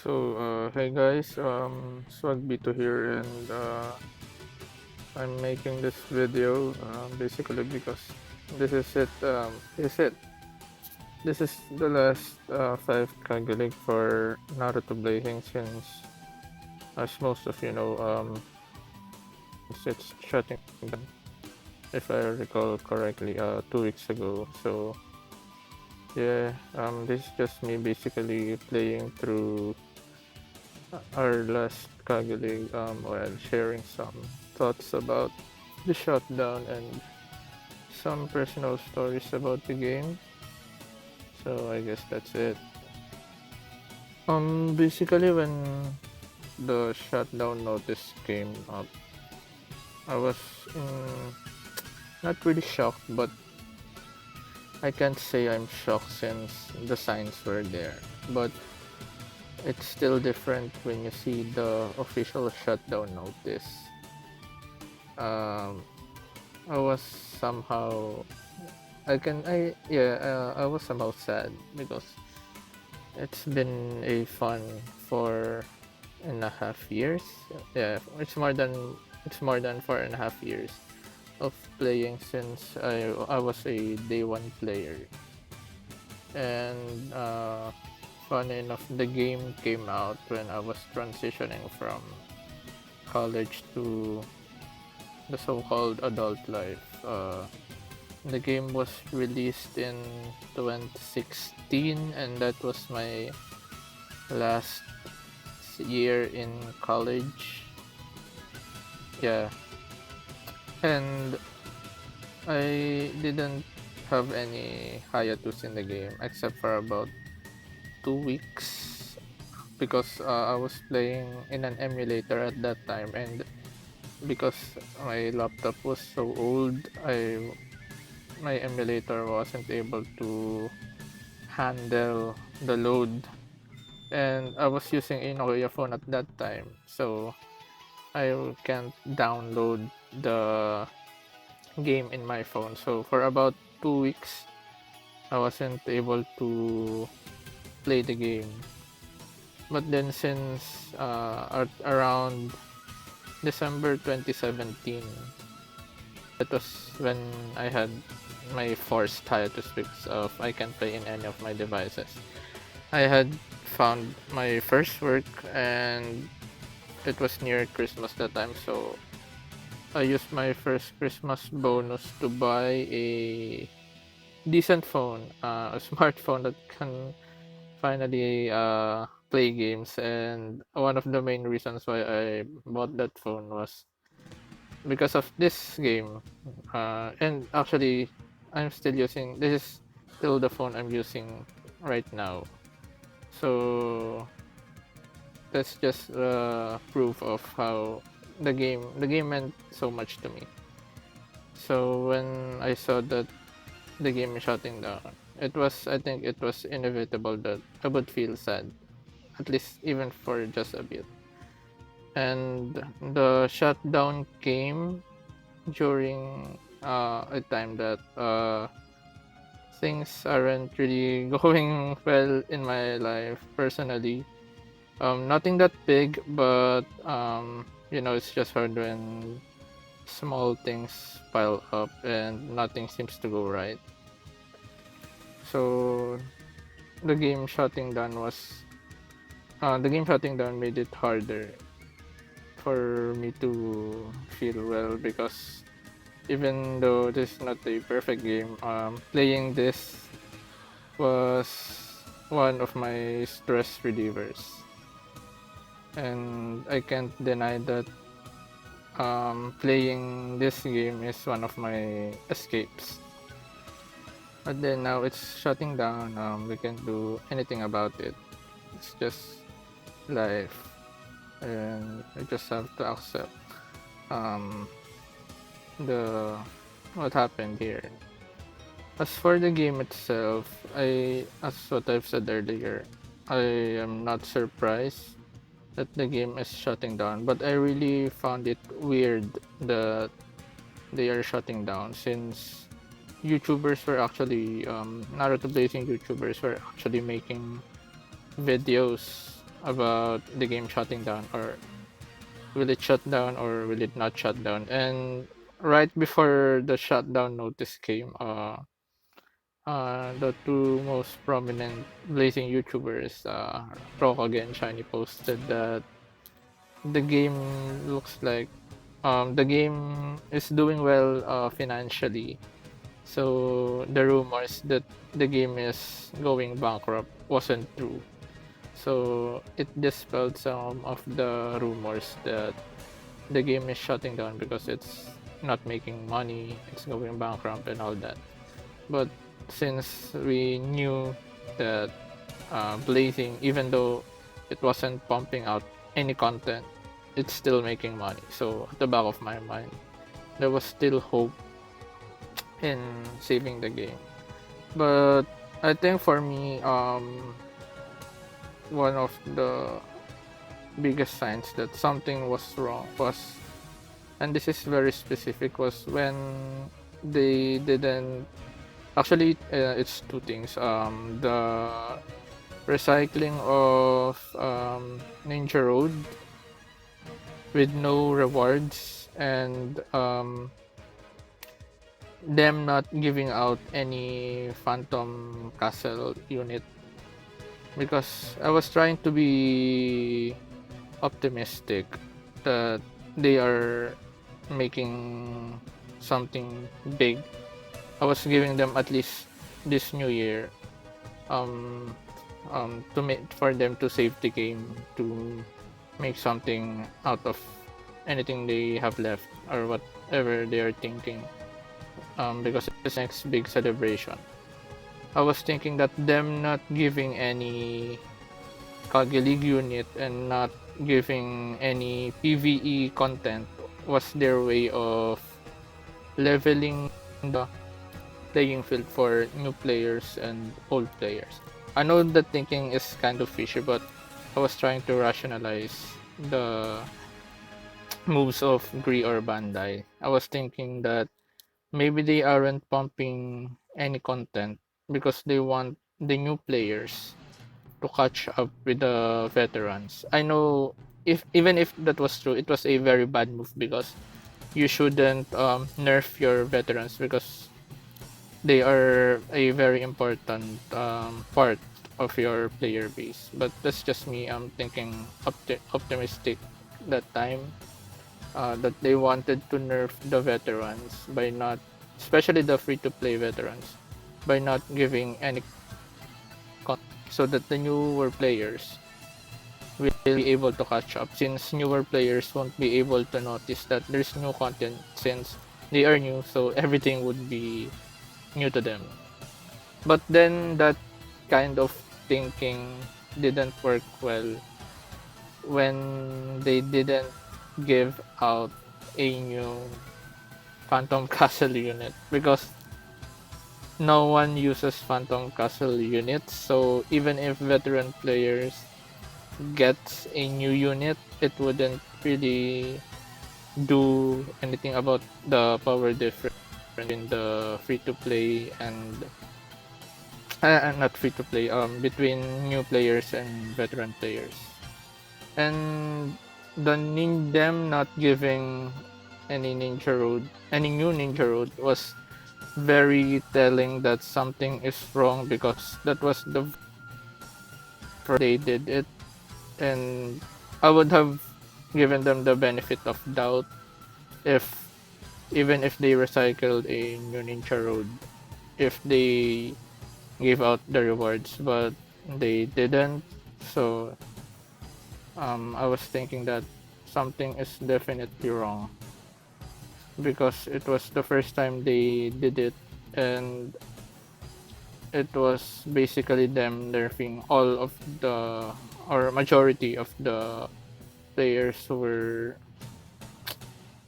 Hey guys, swagbito here, and I'm making this video basically because this is it. This is the last 5 KAGE for Naruto Blazing, since, as most of you know, it's shutting down, if I recall correctly, 2 weeks ago. So yeah, this is just me basically playing through our last KAGE while sharing some thoughts about the shutdown and some personal stories about the game. So I guess that's it. Basically, when the shutdown notice came up, I was not really shocked, but I can't say I'm shocked since the signs were there. But it's still different when you see the official shutdown notice. Um, I was somehow I was somehow sad because it's been a fun 4.5 years. Yeah, it's more than 4.5 years of playing since I was a day one player. And funny enough, the game came out when I was transitioning from college to the so-called adult life. The game was released in 2016, and that was my last year in college. Yeah, and I didn't have any hiatus in the game except for about 2 weeks because I was playing in an emulator at that time, and because my laptop was so old, my emulator wasn't able to handle the load, and I was using a Nokia phone at that time, so I can't download the game in my phone. So for about 2 weeks, I wasn't able to play the game. But then since around December 2017, that was when I had my forced hiatus because of I can't play in any of my devices. I had found my first work, and it was near Christmas that time, so I used my first Christmas bonus to buy a decent phone, a smartphone that can finally play games. And one of the main reasons why I bought that phone was because of this game. And actually, I'm still using this is still the phone I'm using right now. So that's just proof of how the game meant so much to me. So when I saw that the game is shutting down, I think it was inevitable that I would feel sad, at least even for just a bit. And the shutdown came during a time that things aren't really going well in my life personally. Nothing that big, but it's just hard when small things pile up and nothing seems to go right. So the game shutting down made it harder for me to feel well, because even though this is not a perfect game, playing this was one of my stress relievers, and I can't deny that playing this game is one of my escapes. But then now it's shutting down. We can't do anything about it. It's just life, and I just have to accept um, the what happened here. As for the game itself, as what I've said earlier, I am not surprised that the game is shutting down, but I really found it weird that they are shutting down, since Naruto Blazing YouTubers were actually making videos about the game shutting down, or will it shut down or will it not shut down. And right before the shutdown notice came, the two most prominent blazing YouTubers, KAGE and Shiny, posted that the game looks like the game is doing well financially. So the rumors that the game is going bankrupt wasn't true. So it dispelled some of the rumors that the game is shutting down because it's not making money, it's going bankrupt and all that. But since we knew that Blazing, even though it wasn't pumping out any content, it's still making money. So at the back of my mind, there was still hope in saving the game. But I think for me, one of the biggest signs that something was wrong was, and this is very specific, was when they didn't actually. It's two things. The recycling of Ninja Road with no rewards, and them not giving out any Phantom Castle unit, because I was trying to be optimistic that they are making something big. I was giving them at least this new year, um to make, for them to save the game, to make something out of anything they have left or whatever they are thinking, because it's next big celebration. I was thinking that them not giving any Kage League unit and not giving any PvE content was their way of leveling the playing field for new players and old players. I know that thinking is kind of fishy, but I was trying to rationalize the moves of Gree or Bandai. I was thinking that maybe they aren't pumping any content because they want the new players to catch up with the veterans. I know, if even if that was true, it was a very bad move, because you shouldn't nerf your veterans, because they are a very important part of your player base. But that's just me. I'm thinking optimistic that time, that they wanted to nerf the veterans by not, especially the free-to-play veterans, by not giving any content, so that the newer players will be able to catch up, since newer players won't be able to notice that there's new content since they are new, so everything would be new to them. But then that kind of thinking didn't work well when they didn't give out a new Phantom Castle unit, because no one uses Phantom Castle units. So even if veteran players gets a new unit, it wouldn't really do anything about the power difference in the free to play and not free to play, between new players and veteran players. And them not giving any new Ninja Road was very telling that something is wrong, because that was the first they did it. And I would have given them the benefit of doubt if, even if they recycled a new Ninja Road, if they gave out the rewards, but they didn't. So I was thinking that something is definitely wrong, because it was the first time they did it, and it was basically them nerfing all of the, or majority of the players who were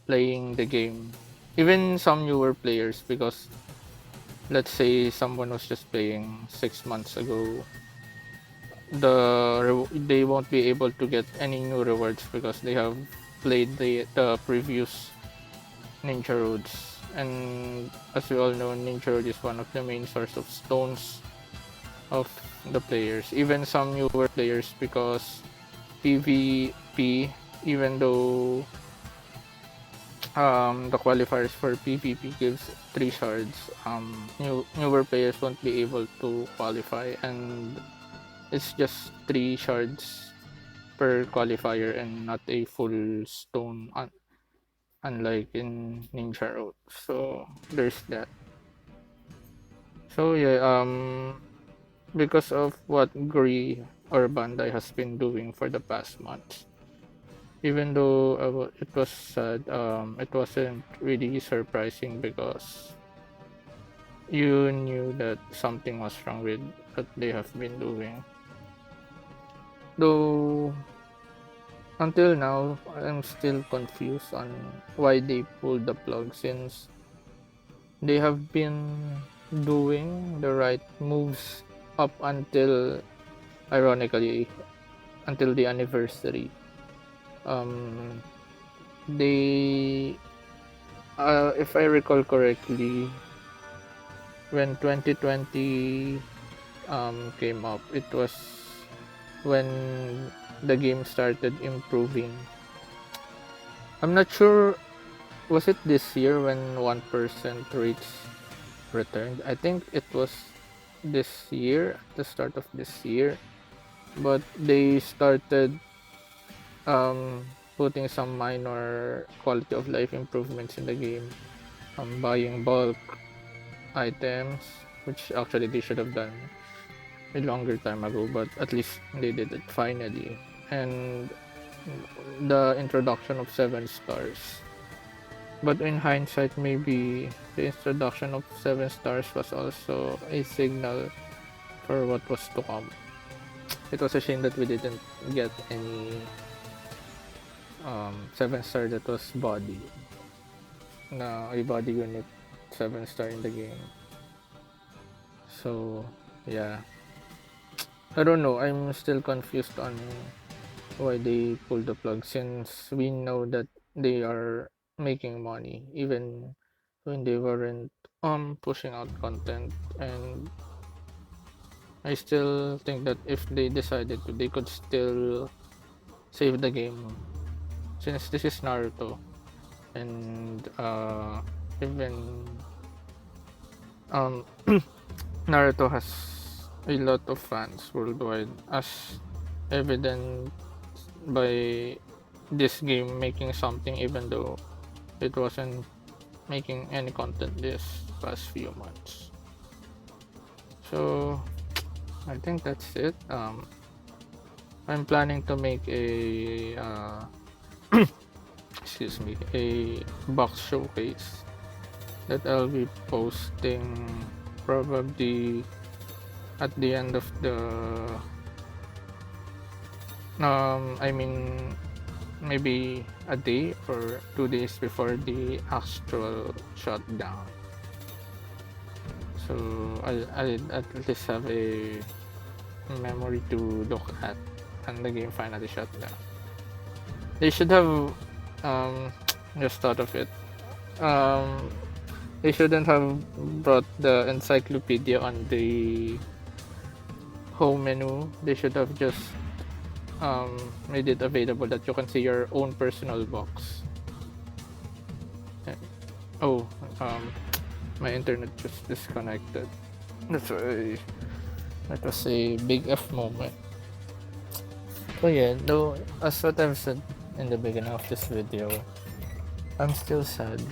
playing the game. Even some newer players, because let's say someone was just playing 6 months ago, they won't be able to get any new rewards because they have played the previous Ninja Roads. And as we all know, Ninja Road is one of the main source of stones of the players. Even some newer players, because PvP, even though the qualifiers for PvP gives 3 shards, newer players won't be able to qualify, and it's just 3 shards per qualifier and not a full stone, unlike in Ninja Road. So there's that. So yeah, because of what Gri or Bandai has been doing for the past months, even though it was sad, it wasn't really surprising because you knew that something was wrong with what they have been doing. Though until now, I'm still confused on why they pulled the plug, since they have been doing the right moves up until, ironically, until the anniversary. Um, they, if I recall correctly, when 2020 came up, it was when the game started improving. I'm not sure, was it this year when 1% rates returned? I think it was this year, at the start of this year, but they started putting some minor quality of life improvements in the game, buying bulk items, which actually they should have done a longer time ago, but at least they did it finally. And the introduction of 7 stars. But in hindsight, maybe the introduction of 7 stars was also a signal for what was to come. It was a shame that we didn't get any 7 star that was body. Na a body unit 7 star in the game. So yeah. I don't know. I'm still confused on why they pulled the plug, since we know that they are making money even when they weren't pushing out content. And I still think that if they decided to, they could still save the game, since this is Naruto, and even um Naruto has a lot of fans worldwide, as evident by this game making something even though it wasn't making any content this past few months. So I think that's it. I'm planning to make a excuse me, a box showcase that I'll be posting probably at the end of the I mean maybe a day or 2 days before the actual shutdown. So I'll at least have a memory to look at and the game finally shut down. They should have just thought of it. Um, they shouldn't have brought the encyclopedia on the home menu. They should have just made it available that you can see your own personal box. Oh, my internet just disconnected. That's why that was a big F moment. So yeah, though, as what I've said in the beginning of this video, I'm still sad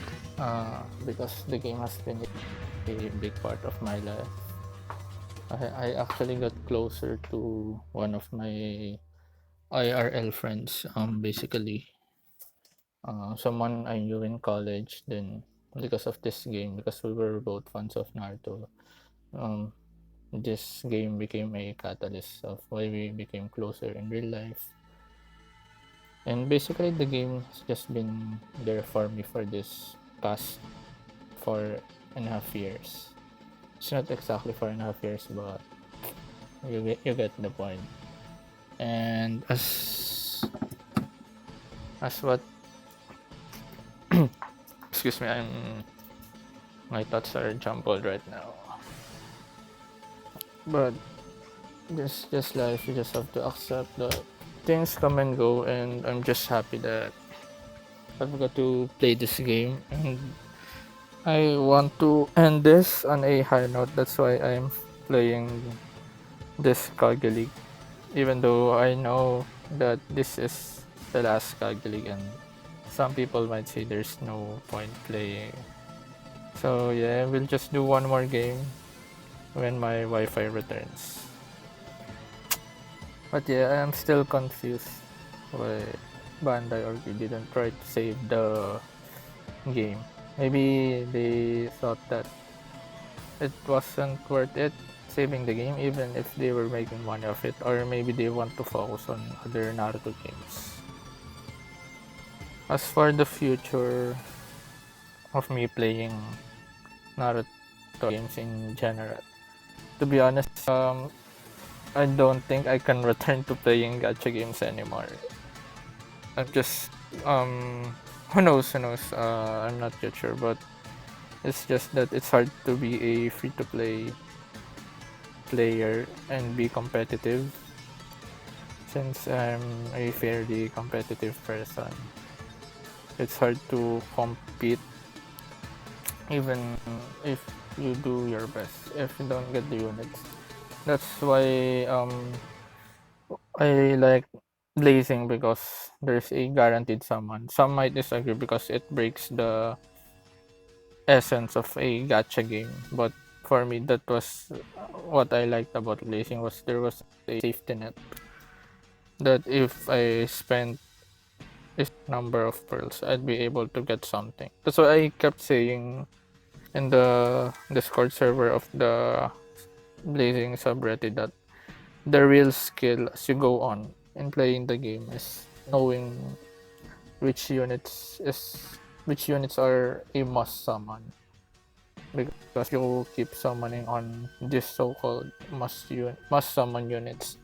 because the game has been a big part of my life. I actually got closer to one of my IRL friends, basically someone I knew in college, then because of this game, because we were both fans of Naruto, um, this game became a catalyst of why we became closer in real life. And basically the game has just been there for me for this past 4.5 years. It's not exactly 4.5 years, but you get the point. And as what excuse me, my thoughts are jumbled right now. But this just life, you just have to accept that things come and go, and I'm just happy that I've got to play this game, and I want to end this on a high note. That's why I'm playing this KAGE League, even though I know that this is the last KAGE League, and some people might say there's no point playing. So yeah, we'll just do one more game when my Wi-Fi returns. But yeah, I'm still confused why Bandai or didn't try to save the game. Maybe they thought that it wasn't worth it saving the game even if they were making money off it, or maybe they want to focus on other Naruto games. As for the future of me playing Naruto games in general, to be honest, I don't think I can return to playing gacha games anymore. I'm just who knows, I'm not yet sure, but it's just that it's hard to be a free-to-play player and be competitive, since I'm a fairly competitive person. It's hard to compete even if you do your best if you don't get the units. That's why I like blazing, because there's a guaranteed summon. Some might disagree because it breaks the essence of a gacha game, but for me that was what I liked about blazing, was there was a safety net that if I spent a number of pearls I'd be able to get something. That's why I kept saying in the Discord server of the blazing subreddit that the real skill as you go on in playing the game is knowing which units are a must summon, because you keep summoning on this so-called must summon units,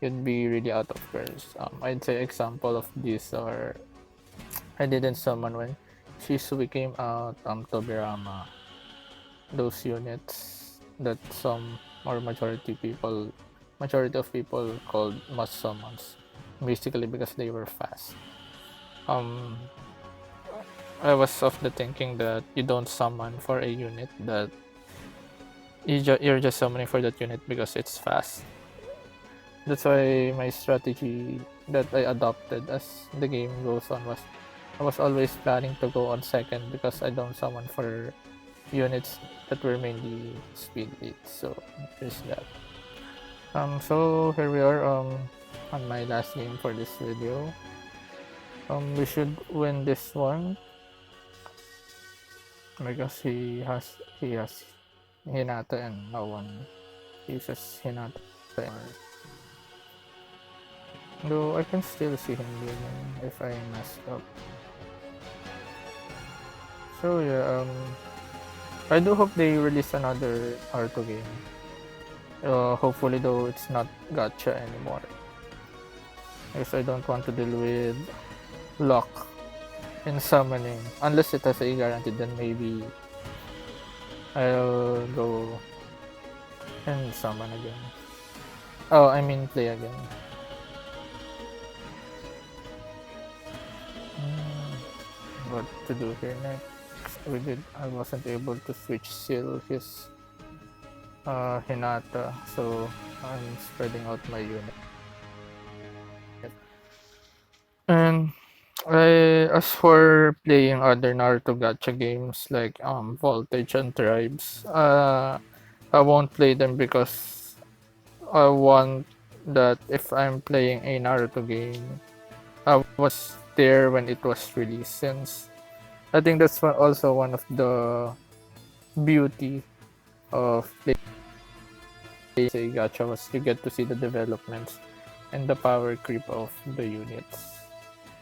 you'd be really out of curves. I'd say example of these are, I didn't summon when Shisui came out, Tobirama, those units that some or majority of people called must summons, basically because they were fast. Um, I was of the thinking that you don't summon for a unit, that you're just summoning for that unit because it's fast. That's why my strategy that I adopted as the game goes on was, I was always planning to go on second because I don't summon for units that were mainly speed leads. So there's that. So here we are on my last game for this video. We should win this one because he has Hinata and no one uses Hinata anymore. Though I can still see him winning if I mess up. So yeah, I do hope they release another Naruto game. Hopefully though it's not gacha anymore, because I don't want to deal with luck in summoning. Unless it has a guarantee, then maybe I'll go and summon again. Oh, I mean play again. What to do here next? I wasn't able to switch seal his Hinata, so I'm spreading out my unit. And as for playing other Naruto gacha games like Voltage and Tribes, I won't play them because I want that if I'm playing a Naruto game, I was there when it was released, since I think that's also one of the beauty of playing a gacha, was you get to see the developments and the power creep of the units.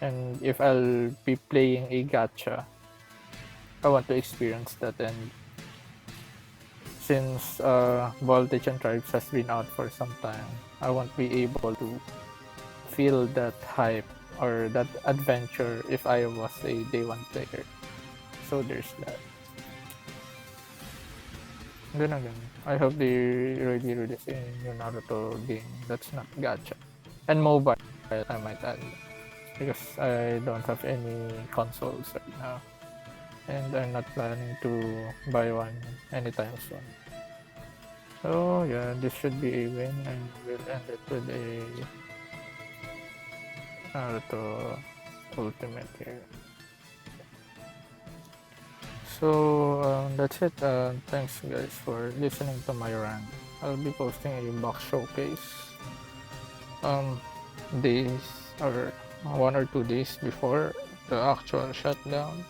And if I'll be playing a gacha, I want to experience that. And since Voltage and Tribes has been out for some time, I won't be able to feel that hype or that adventure if I was a day one player. So there's that. Then again, I hope they really release a new Naruto game that's not gacha and mobile. I might add, because I don't have any consoles right now, and I'm not planning to buy one anytime soon. So yeah, this should be a win, and we'll end it with a Naruto Ultimate here. So that's it. Thanks guys for listening to my rant. I'll be posting a box showcase days or 1 or 2 days before the actual shutdown.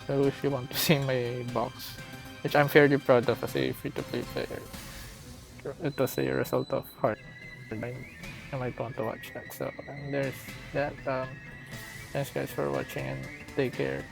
So if you want to see my box, which I'm fairly proud of as a free-to-play player, it was a result of hard grind. You might want to watch that. So there's that. Thanks guys for watching and take care.